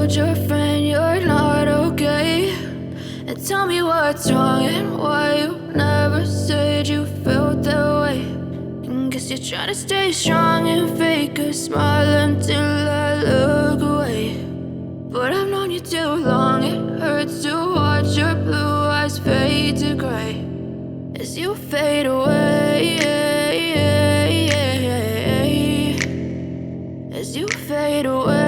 told your friend you're not okay? And tell me what's wrong and why you never said you felt that way. And guess you're trying to stay strong and fake a smile until I look away. But I've known you too long, it hurts to watch your blue eyes fade to gray as you fade away, as you fade away.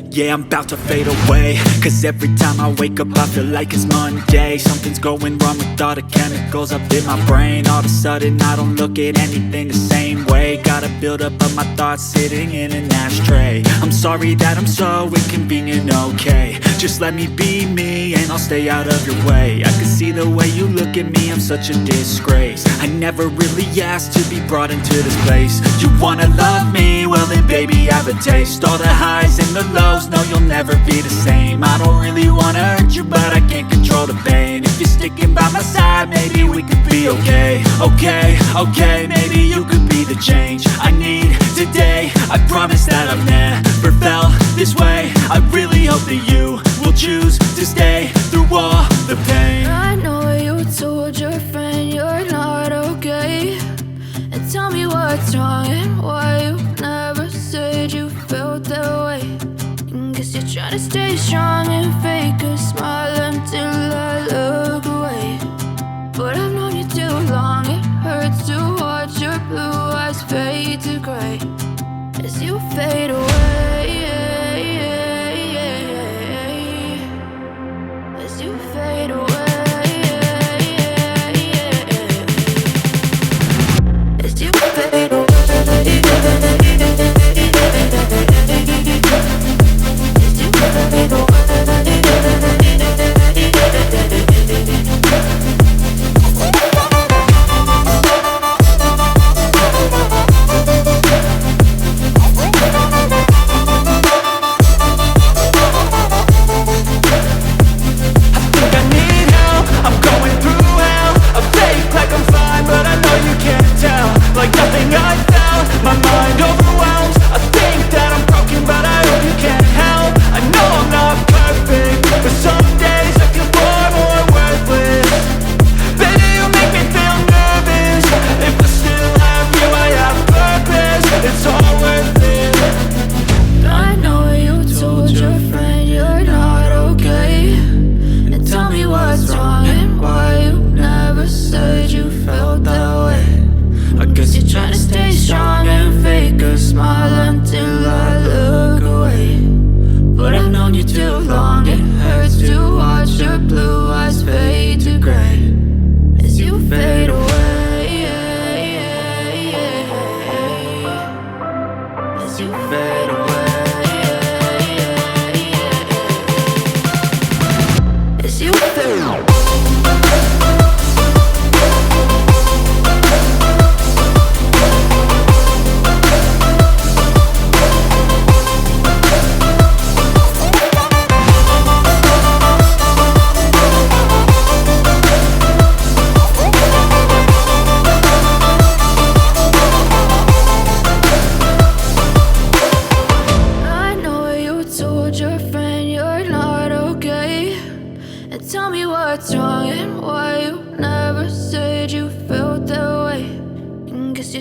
Yeah, I'm about to fade away, cause every time I wake up I feel like it's Monday. Something's going wrong with all the chemicals up in my brain. All of a sudden I don't look at anything the same way. Got a build up of my thoughts sitting in an ashtray. I'm sorry that I'm so inconvenient, okay? Just let me be me and I'll stay out of your way. I can see the way you look at me, I'm such a disgrace. I never really asked to be brought into this place. You wanna love me? Well then baby have a taste. All the highs and the lows, no, you'll never be the same. I don't really wanna hurt you, but I can't control the pain. If you're sticking by my side, maybe we could be okay. Okay, maybe you could be the change I need today. I promise that I've never felt this way. I really hope that you will choose to stay through all the pain. I know you told your friend you're not okay. And tell me what's wrong and why you never said you felt that way. Guess you're trying to stay strong and fake a smile until I look away. But I've known you too long, it hurts to watch your blue eyes fade to gray as you fade away, as you fade away, as you fade away.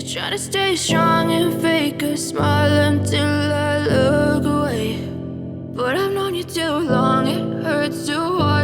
Try to stay strong and fake a smile until I look away. But I've known you too long, it hurts to watch